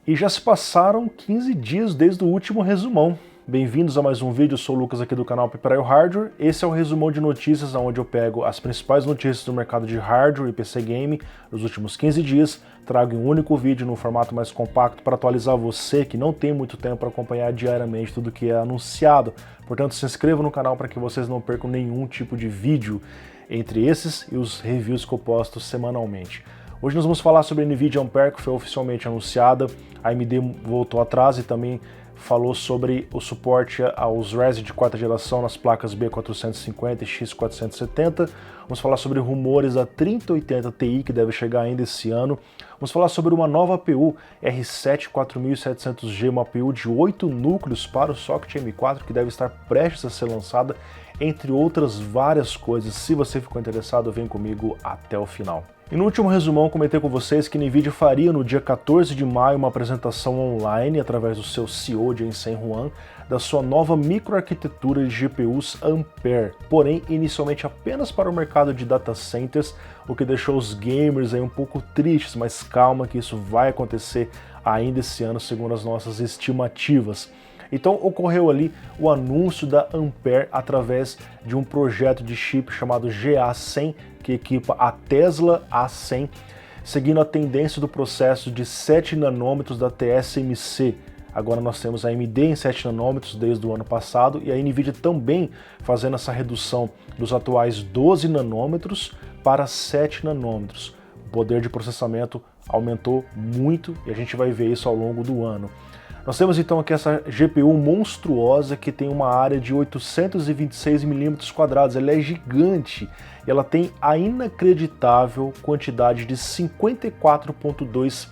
E já se passaram 15 dias desde o último resumão. Bem-vindos a mais um vídeo, eu sou o Lucas aqui do canal Prepare o Hardware. Esse é o resumão de notícias onde eu pego as principais notícias do mercado de hardware e PC Game nos últimos 15 dias, trago em um único vídeo no formato mais compacto para atualizar você que não tem muito tempo para acompanhar diariamente tudo que é anunciado. Portanto, se inscreva no canal para que vocês não percam nenhum tipo de vídeo entre esses e os reviews que eu posto semanalmente. Hoje nós vamos falar sobre a NVIDIA Ampere, que foi oficialmente anunciada. A AMD voltou atrás e também falou sobre o suporte aos Ryzen de quarta geração nas placas B450 e X470. Vamos falar sobre rumores da 3080 Ti, que deve chegar ainda esse ano. Vamos falar sobre uma nova APU R7 4700G, uma APU de 8 núcleos para o socket M4, que deve estar prestes a ser lançada, entre outras várias coisas. Se você ficou interessado, vem comigo até o final. E no último resumão comentei com vocês que a NVIDIA faria no dia 14 de maio uma apresentação online através do seu CEO, Jensen Huang, da sua nova microarquitetura de GPUs Ampere, porém inicialmente apenas para o mercado de data centers, o que deixou os gamers aí um pouco tristes, mas calma que isso vai acontecer ainda esse ano, segundo as nossas estimativas. Então ocorreu ali o anúncio da Ampere através de um projeto de chip chamado GA100, que equipa a Tesla A100, seguindo a tendência do processo de 7 nanômetros da TSMC. Agora nós temos a AMD em 7 nanômetros desde o ano passado e a NVIDIA também fazendo essa redução dos atuais 12 nanômetros para 7 nanômetros. O poder de processamento aumentou muito e a gente vai ver isso ao longo do ano. Nós temos então aqui essa GPU monstruosa que tem uma área de 826 mm², ela é gigante e ela tem a inacreditável quantidade de 54,2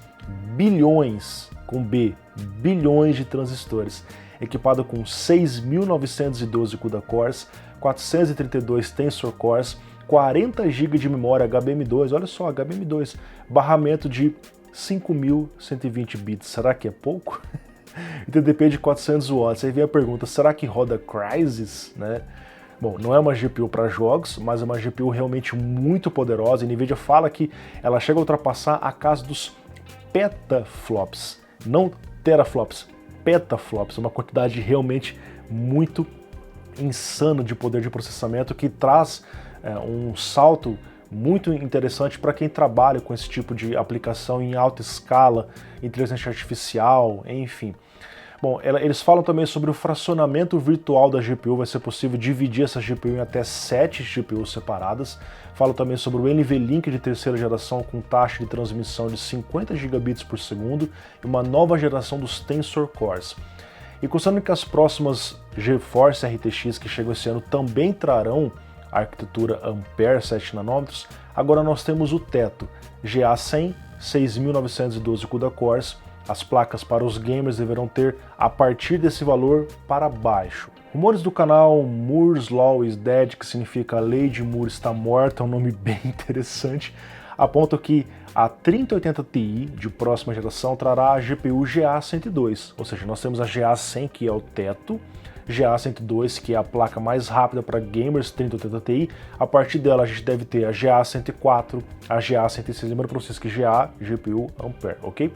bilhões, com B, bilhões de transistores, equipada com 6.912 CUDA cores, 432 Tensor cores, 40 GB de memória HBM2, olha só, HBM2, barramento de 5.120 bits, será que é pouco? E TDP de 400 watts. Aí vem a pergunta, será que roda Crysis, né? Bom, não é uma GPU para jogos, mas é uma GPU realmente muito poderosa. A NVIDIA fala que ela chega a ultrapassar a casa dos petaflops, não teraflops, petaflops, uma quantidade realmente muito insana de poder de processamento que traz um salto muito interessante para quem trabalha com esse tipo de aplicação em alta escala, inteligência artificial, enfim. Bom, eles falam também sobre o fracionamento virtual da GPU, vai ser possível dividir essa GPU em até 7 GPUs separadas. Falam também sobre o NVLink de terceira geração com taxa de transmissão de 50 gigabits por segundo e uma nova geração dos Tensor Cores. E considerando que as próximas GeForce RTX que chegam esse ano também trarão a arquitetura Ampere 7 nanômetros, agora nós temos o teto GA100, 6.912 CUDA cores, as placas para os gamers deverão ter a partir desse valor para baixo. Rumores do canal Moore's Law is Dead, que significa a lei de Moore está morta, é um nome bem interessante, apontam que a 3080 Ti de próxima geração trará a GPU GA102, ou seja, nós temos a GA100 que é o teto, GA102, que é a placa mais rápida para gamers 3080 Ti. A partir dela a gente deve ter a GA104, a GA106, lembrando para vocês que GA, GPU, Ampere, ok?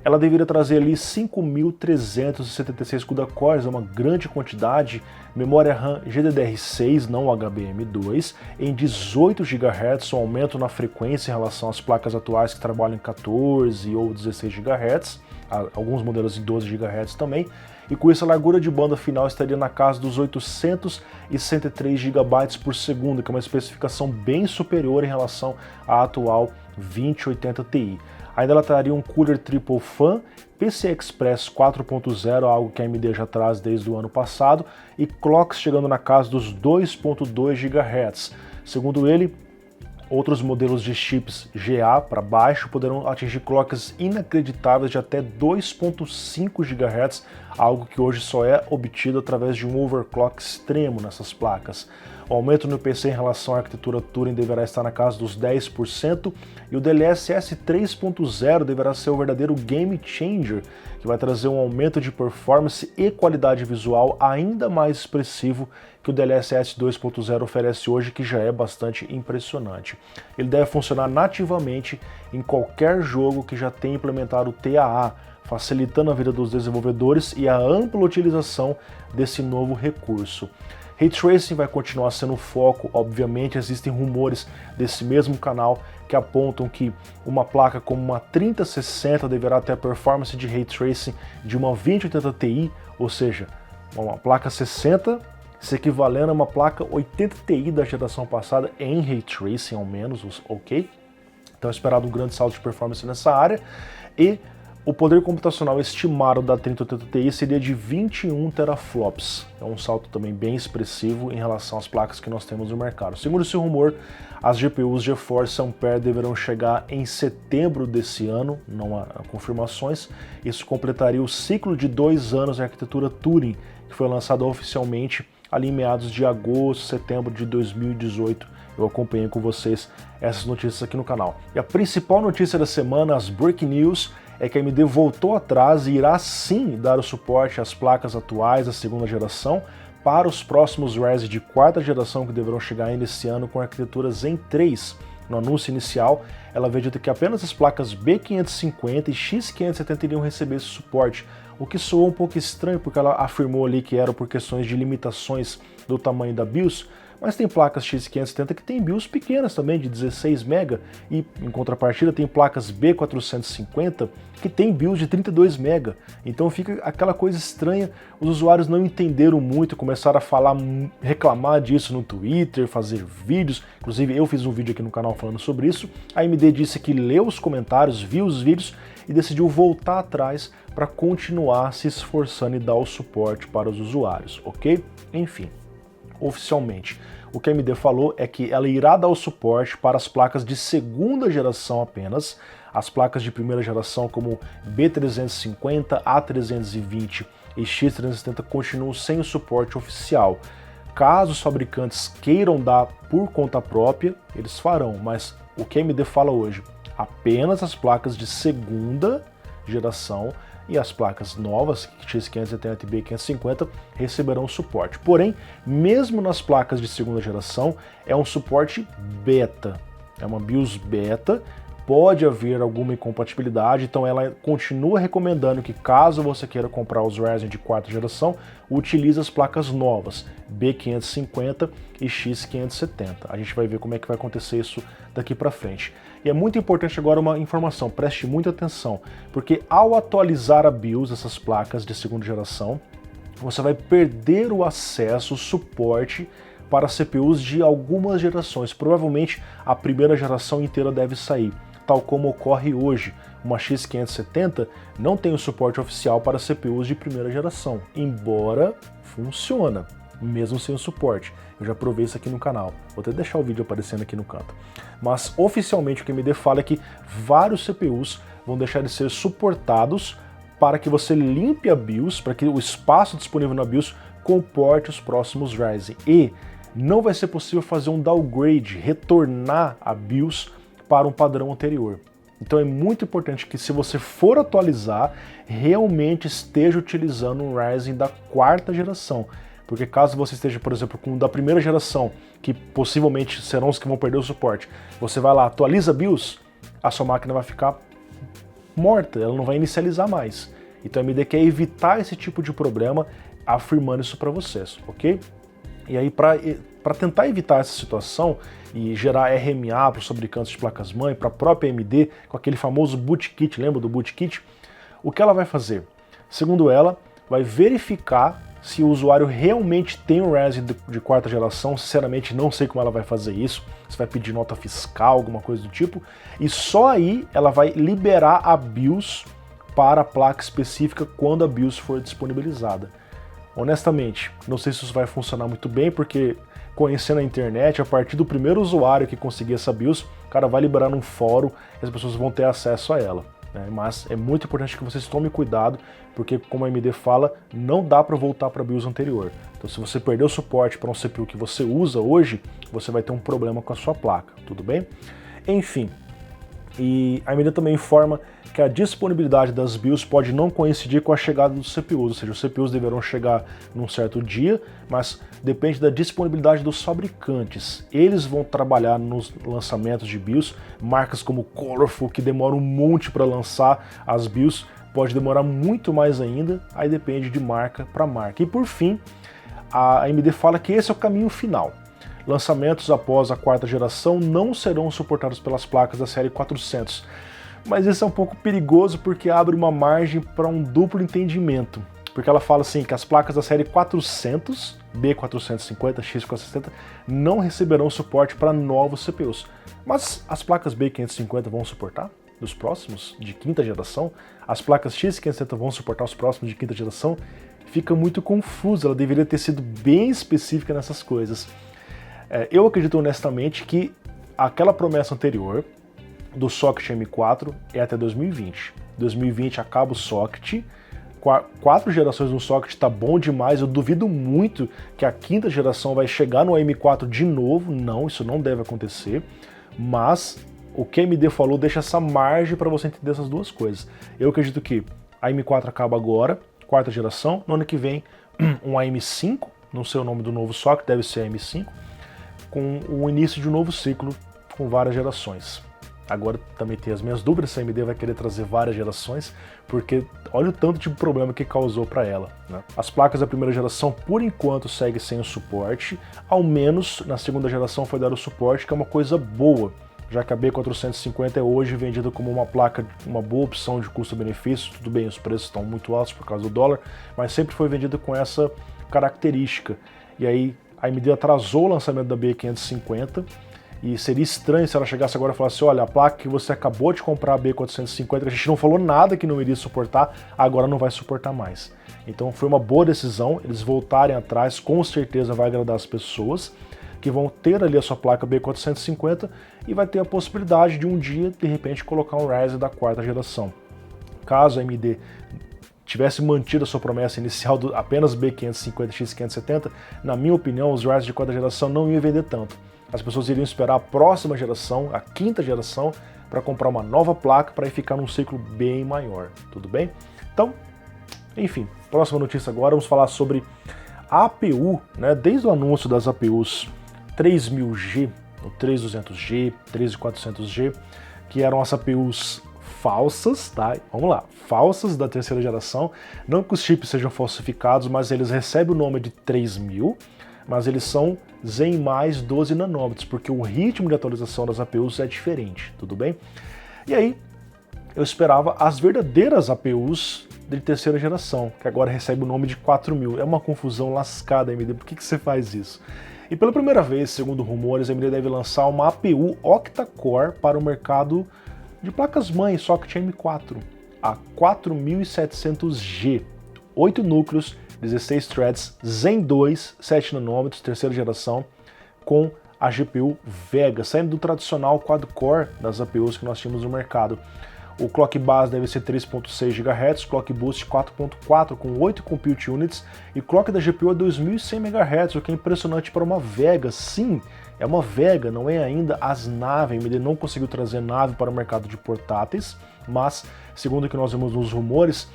Ela deveria trazer ali 5.376 CUDA cores, é uma grande quantidade, memória RAM GDDR6, não HBM2, em 18 GHz, um aumento na frequência em relação às placas atuais que trabalham em 14 ou 16 GHz, alguns modelos em 12 GHz também, e com isso a largura de banda final estaria na casa dos 863 GB por segundo, que é uma especificação bem superior em relação à atual 2080 Ti. Ainda ela traria um cooler Triple Fan, PCI Express 4.0, algo que a AMD já traz desde o ano passado, e clocks chegando na casa dos 2.2 GHz. Segundo ele, outros modelos de chips GA para baixo poderão atingir clocks inacreditáveis de até 2.5 GHz, algo que hoje só é obtido através de um overclock extremo nessas placas. O aumento no PC em relação à arquitetura Turing deverá estar na casa dos 10%, e o DLSS 3.0 deverá ser o verdadeiro game changer, que vai trazer um aumento de performance e qualidade visual ainda mais expressivo que o DLSS 2.0 oferece hoje, que já é bastante impressionante. Ele deve funcionar nativamente em qualquer jogo que já tenha implementado o TAA, facilitando a vida dos desenvolvedores e a ampla utilização desse novo recurso. Ray Tracing vai continuar sendo o foco, obviamente existem rumores desse mesmo canal que apontam que uma placa como uma 3060 deverá ter a performance de Ray Tracing de uma 2080 Ti, ou seja, uma placa 60 se equivalendo a uma placa 80 Ti da geração passada em Ray Tracing ao menos, ok? Então é esperado um grande salto de performance nessa área, e o poder computacional estimado da 3080 Ti seria de 21 teraflops. É um salto também bem expressivo em relação às placas que nós temos no mercado. Segundo esse rumor, as GPUs GeForce Ampere deverão chegar em setembro desse ano, não há confirmações. Isso completaria o ciclo de 2 anos da arquitetura Turing, que foi lançada oficialmente ali em meados de agosto, setembro de 2018. Eu acompanhei com vocês essas notícias aqui no canal. E a principal notícia da semana, as Breaking News, é que a AMD voltou atrás e irá sim dar o suporte às placas atuais da segunda geração para os próximos Ryzen de quarta geração que deverão chegar ainda esse ano com arquitetura Zen 3. No anúncio inicial, ela havia dito que apenas as placas B550 e X570 iriam receber esse suporte, o que soou um pouco estranho porque ela afirmou ali que era por questões de limitações do tamanho da BIOS, mas tem placas X570 que tem BIOS pequenas também, de 16 MB, e em contrapartida tem placas B450 que tem BIOS de 32 MB. Então fica aquela coisa estranha, os usuários não entenderam muito, começaram a falar, reclamar disso no Twitter, fazer vídeos, inclusive eu fiz um vídeo aqui no canal falando sobre isso. A AMD disse que leu os comentários, viu os vídeos e decidiu voltar atrás para continuar se esforçando e dar o suporte para os usuários, ok? Enfim. Oficialmente, o que a AMD falou é que ela irá dar o suporte para as placas de segunda geração apenas. As placas de primeira geração como B350, A320 e X370 continuam sem o suporte oficial. Caso os fabricantes queiram dar por conta própria, eles farão, mas o que a AMD fala hoje, apenas as placas de segunda geração e as placas novas, X570 e B550, receberão suporte. Porém, mesmo nas placas de segunda geração, é um suporte beta. É uma BIOS beta, pode haver alguma incompatibilidade, então ela continua recomendando que caso você queira comprar os Ryzen de quarta geração, utilize as placas novas, B550 e X570. A gente vai ver como é que vai acontecer isso daqui para frente. E é muito importante agora uma informação, preste muita atenção, porque ao atualizar a BIOS dessas placas de segunda geração, você vai perder o acesso, o suporte para CPUs de algumas gerações. Provavelmente a primeira geração inteira deve sair, tal como ocorre hoje. Uma X570 não tem o suporte oficial para CPUs de primeira geração, embora funciona, mesmo sem o suporte. Eu já provei isso aqui no canal, vou até deixar o vídeo aparecendo aqui no canto. Mas oficialmente o que a AMD fala é que vários CPUs vão deixar de ser suportados para que você limpe a BIOS, para que o espaço disponível na BIOS comporte os próximos Ryzen. E não vai ser possível fazer um downgrade, retornar a BIOS para um padrão anterior. Então é muito importante que se você for atualizar, realmente esteja utilizando um Ryzen da quarta geração. Porque caso você esteja, por exemplo, com o da primeira geração, que possivelmente serão os que vão perder o suporte, você vai lá, atualiza a BIOS, a sua máquina vai ficar morta, ela não vai inicializar mais. Então a AMD quer evitar esse tipo de problema, afirmando isso para vocês, ok? E aí, para tentar evitar essa situação e gerar RMA para os fabricantes de placas-mãe, para a própria AMD, com aquele famoso bootkit, lembra do bootkit? O que ela vai fazer? Segundo ela, vai verificar se o usuário realmente tem um Ryzen de quarta geração. Sinceramente, não sei como ela vai fazer isso, se vai pedir nota fiscal, alguma coisa do tipo, e só aí ela vai liberar a BIOS para a placa específica quando a BIOS for disponibilizada. Honestamente, não sei se isso vai funcionar muito bem, porque conhecendo a internet, a partir do primeiro usuário que conseguir essa BIOS, o cara vai liberar num fórum e as pessoas vão ter acesso a ela. né? Mas é muito importante que vocês tomem cuidado, porque como a AMD fala, não dá para voltar para a BIOS anterior. Então se você perdeu o suporte para um CPU que você usa hoje, você vai ter um problema com a sua placa, tudo bem? Enfim, e a AMD também informa que a disponibilidade das BIOS pode não coincidir com a chegada dos CPUs, ou seja, os CPUs deverão chegar num certo dia, mas depende da disponibilidade dos fabricantes. Eles vão trabalhar nos lançamentos de BIOS, marcas como Colorful, que demoram um monte para lançar as BIOS, pode demorar muito mais ainda, aí depende de marca para marca. E por fim, a AMD fala que esse é o caminho final. Lançamentos após a quarta geração não serão suportados pelas placas da série 400. Mas isso é um pouco perigoso porque abre uma margem para um duplo entendimento. Porque ela fala assim que as placas da série 400, B450, X460, não receberão suporte para novos CPUs. Mas as placas B550 vão suportar? Dos próximos, de quinta geração? As placas X560 vão suportar os próximos de quinta geração? Fica muito confuso, ela deveria ter sido bem específica nessas coisas. Eu acredito honestamente que aquela promessa anterior do socket M4 é até 2020. 2020 acaba o socket, 4 gerações no socket tá bom demais, eu duvido muito que a quinta geração vai chegar no M4 de novo, não, isso não deve acontecer, mas o que a AMD falou deixa essa margem para você entender essas duas coisas. Eu acredito que a M4 acaba agora, quarta geração, no ano que vem um AM5, não sei o nome do novo socket, deve ser AM5, com o início de um novo ciclo com várias gerações. Agora também tem as minhas dúvidas se a AMD vai querer trazer várias gerações, porque olha o tanto de problema que causou para ela, né? As placas da primeira geração, por enquanto, seguem sem o suporte, ao menos na segunda geração foi dado o suporte, que é uma coisa boa, já que a B450 é hoje vendida como uma placa, uma boa opção de custo-benefício. Tudo bem, os preços estão muito altos por causa do dólar, mas sempre foi vendida com essa característica. E aí a AMD atrasou o lançamento da B550, e seria estranho se ela chegasse agora e falasse: olha, a placa que você acabou de comprar, a B450, a gente não falou nada que não iria suportar, agora não vai suportar mais. Então foi uma boa decisão, eles voltarem atrás, com certeza vai agradar as pessoas que vão ter ali a sua placa B450 e vai ter a possibilidade de um dia, de repente, colocar um Ryzen da quarta geração. Caso a AMD tivesse mantido a sua promessa inicial do apenas B550 e X570, na minha opinião, os Ryzen de quarta geração não iam vender tanto. As pessoas iriam esperar a próxima geração, a quinta geração, para comprar uma nova placa para ficar num ciclo bem maior, tudo bem? Então, enfim, próxima notícia agora, vamos falar sobre a APU, né? Desde o anúncio das APUs 3000G, o 3200G, 13400G, que eram as APUs falsas, tá? Vamos lá, falsas da terceira geração, não que os chips sejam falsificados, mas eles recebem o nome de 3000, mas eles são Zen mais 12 nanômetros, porque o ritmo de atualização das APUs é diferente, tudo bem? E aí, eu esperava as verdadeiras APUs de terceira geração, que agora recebe o nome de 4000. É uma confusão lascada, AMD, por que você faz isso? E pela primeira vez, segundo rumores, a AMD deve lançar uma APU octa-core para o mercado de placas-mãe socket M4, a 4700G, 8 núcleos, 16 threads, Zen 2, 7 nanômetros, terceira geração, com a GPU Vega, saindo do tradicional quad-core das APUs que nós tínhamos no mercado. O clock base deve ser 3.6 GHz, clock boost 4.4 com 8 compute units e clock da GPU é 2100 MHz, o que é impressionante para uma Vega. Sim, é uma Vega, não é ainda as naves. A AMD não conseguiu trazer nave para o mercado de portáteis, mas, segundo o que nós vimos nos rumores,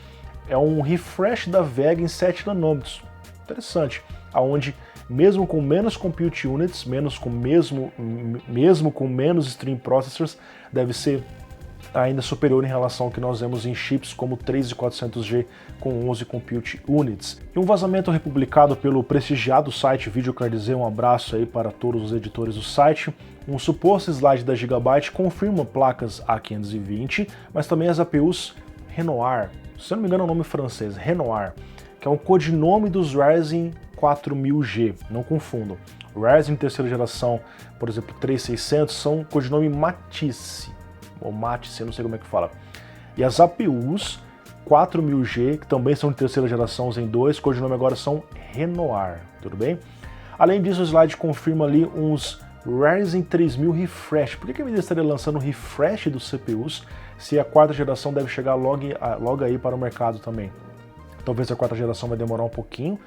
é um refresh da Vega em 7 nanômetros. Interessante, aonde mesmo com menos compute units, mesmo com menos stream processors, deve ser ainda superior em relação ao que nós vemos em chips como 3400G com 11 compute units. E um vazamento republicado pelo prestigiado site VideoCardZ, um abraço aí para todos os editores do site, um suposto slide da Gigabyte confirma placas A520, mas também as APUs Renoir, se eu não me engano é o nome francês, Renoir, que é um codinome dos Ryzen 4000G, não confundam. Ryzen terceira geração, por exemplo, 3600, são codinome Matisse, ou Matisse, eu não sei como é que fala. E as APUs 4000G, que também são de terceira geração, Zen 2, codinome agora são Renoir, tudo bem? Além disso, o slide confirma ali uns Ryzen 3000 Refresh. Por que a AMD estaria lançando um refresh dos CPUs se a quarta geração deve chegar logo aí para o mercado também. Talvez a quarta geração vai demorar um pouquinho,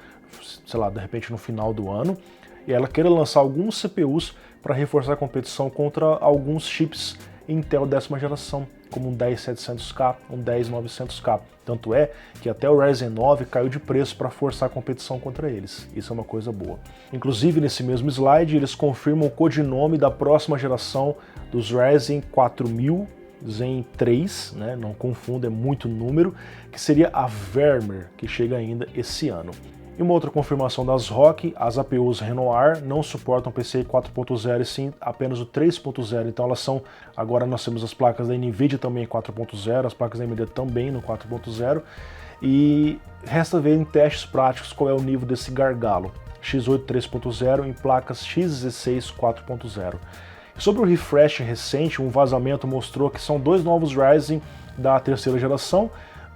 sei lá, de repente no final do ano, e ela queira lançar alguns CPUs para reforçar a competição contra alguns chips Intel 10ª geração, como um 10700K, um 10900K. Tanto é que até o Ryzen 9 caiu de preço para forçar a competição contra eles. Isso é uma coisa boa. Inclusive, nesse mesmo slide, eles confirmam o codinome da próxima geração dos Ryzen 4000 Zen 3, né? Não confunda, é muito número, que seria a Vermeer, que chega ainda esse ano. E uma outra confirmação das ROG, as APUs Renoir não suportam PCIe 4.0 e sim apenas o 3.0, então elas são, agora nós temos as placas da NVIDIA também em 4.0, as placas da AMD também no 4.0, e resta ver em testes práticos qual é o nível desse gargalo, X8 3.0 em placas X16 4.0. Sobre o refresh recente, um vazamento mostrou que são dois novos Ryzen da terceira geração,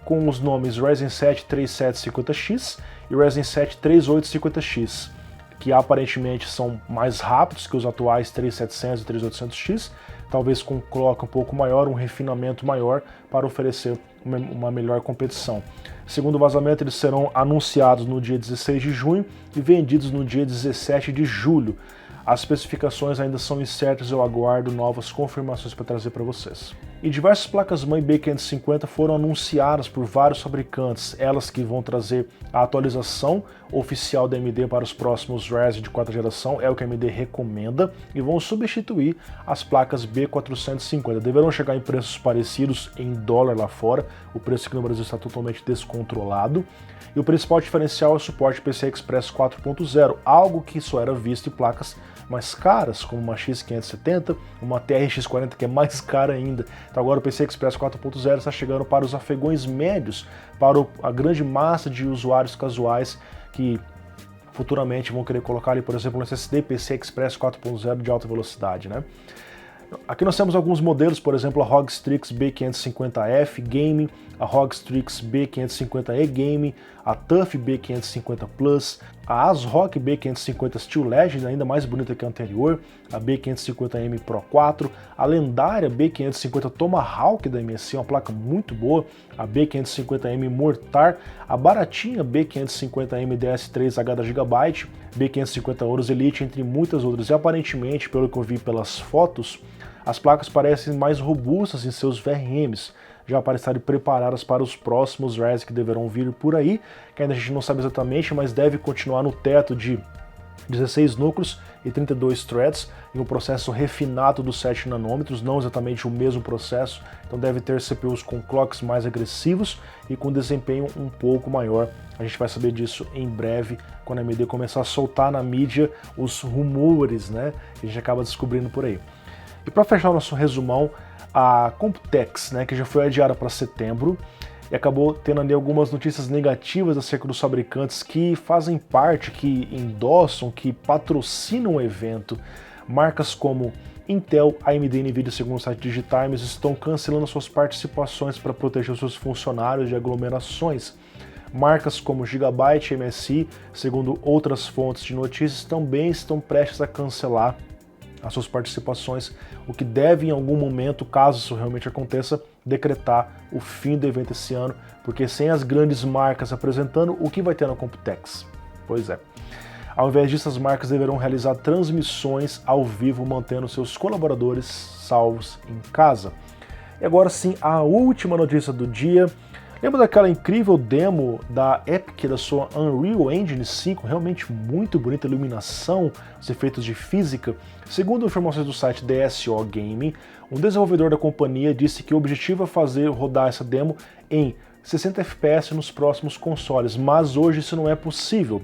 com os nomes Ryzen 7 3750X e Ryzen 7 3850X, que aparentemente são mais rápidos que os atuais 3700 e 3800X, talvez com clock um pouco maior, um refinamento maior para oferecer uma melhor competição. Segundo o vazamento, eles serão anunciados no dia 16 de junho e vendidos no dia 17 de julho. As especificações ainda são incertas, eu aguardo novas confirmações para trazer para vocês. E diversas placas-mãe B550 foram anunciadas por vários fabricantes, elas que vão trazer a atualização oficial da AMD para os próximos Ryzen de 4ª geração, é o que a AMD recomenda, e vão substituir as placas B450. Deverão chegar em preços parecidos em dólar lá fora, o preço aqui no Brasil está totalmente descontrolado. E o principal diferencial é o suporte PCI Express 4.0, algo que só era visto em placas mais caras, como uma X570, uma TRX40 que é mais cara ainda. Então agora o PCI Express 4.0 está chegando para os afegões médios, para a grande massa de usuários casuais que futuramente vão querer colocar ali, por exemplo, um SSD PCI Express 4.0 de alta velocidade, né? Aqui nós temos alguns modelos, por exemplo, a ROG Strix B550F Gaming, a ROG Strix B550E Gaming, a TUF B550 Plus, a ASRock B550 Steel Legend, ainda mais bonita que a anterior, a B550M Pro 4, a lendária B550 Tomahawk da MSI, uma placa muito boa, a B550M Mortar, a baratinha B550M DS3 HD, B550 Horus Elite, entre muitas outras. E aparentemente, pelo que eu vi pelas fotos, as placas parecem mais robustas em seus VRMs, já para estarem preparadas para os próximos Ryzen que deverão vir por aí, que ainda a gente não sabe exatamente, mas deve continuar no teto de 16 núcleos e 32 threads, em um processo refinado dos 7 nanômetros, não exatamente o mesmo processo, então deve ter CPUs com clocks mais agressivos e com desempenho um pouco maior. A gente vai saber disso em breve, quando a AMD começar a soltar na mídia os rumores, né, que a gente acaba descobrindo por aí. E para fechar o nosso resumão, a Computex, né, que já foi adiada para setembro, e acabou tendo ali algumas notícias negativas acerca dos fabricantes que fazem parte, que endossam, que patrocinam o evento. Marcas como Intel, AMD e NVIDIA, segundo o site Digitimes, estão cancelando suas participações para proteger os seus funcionários de aglomerações. Marcas como Gigabyte e MSI, segundo outras fontes de notícias, também estão prestes a cancelar as suas participações, o que deve em algum momento, caso isso realmente aconteça, decretar o fim do evento esse ano, porque sem as grandes marcas apresentando, o que vai ter na Computex? Pois é. Ao invés disso, as marcas deverão realizar transmissões ao vivo, mantendo seus colaboradores salvos em casa. E agora sim, a última notícia do dia. Lembra daquela incrível demo da Epic, da sua Unreal Engine 5? Realmente muito bonita, iluminação, os efeitos de física. Segundo informações do site DSO Gaming, um desenvolvedor da companhia disse que o objetivo é fazer rodar essa demo em 60 FPS nos próximos consoles, mas hoje isso não é possível.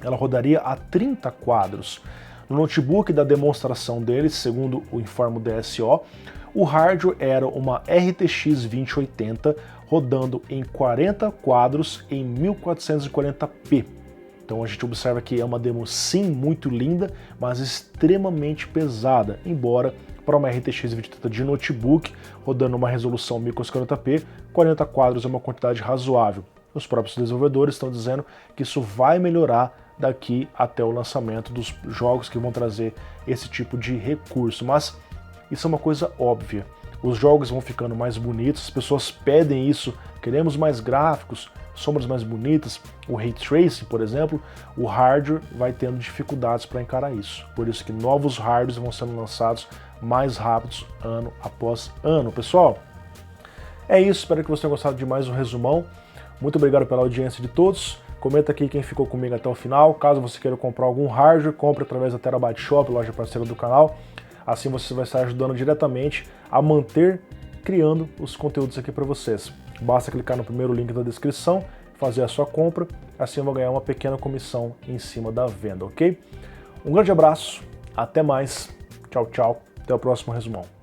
Ela rodaria a 30 quadros. No notebook da demonstração deles, segundo o informa o DSO, o hardware era uma RTX 2080 rodando em 40 quadros em 1440p. Então a gente observa que é uma demo sim muito linda, mas extremamente pesada, embora para uma RTX 2080 de notebook, rodando uma resolução 1440p, 40 quadros é uma quantidade razoável. Os próprios desenvolvedores estão dizendo que isso vai melhorar daqui até o lançamento dos jogos que vão trazer esse tipo de recurso, mas isso é uma coisa óbvia. os jogos vão ficando mais bonitos, as pessoas pedem isso, queremos mais gráficos, sombras mais bonitas, o Ray Tracing, por exemplo, o hardware vai tendo dificuldades para encarar isso. Por isso que novos hardwares vão sendo lançados mais rápidos ano após ano. Pessoal, é isso, espero que você tenha gostado de mais um resumão. Muito obrigado pela audiência de todos. Comenta aqui quem ficou comigo até o final. Caso você queira comprar algum hardware, compre através da Terabyte Shop, loja parceira do canal. Assim você vai estar ajudando diretamente a manter criando os conteúdos aqui para vocês. Basta clicar no primeiro link da descrição, fazer a sua compra, assim eu vou ganhar uma pequena comissão em cima da venda, ok? Um grande abraço, até mais, tchau, tchau, até o próximo resumão.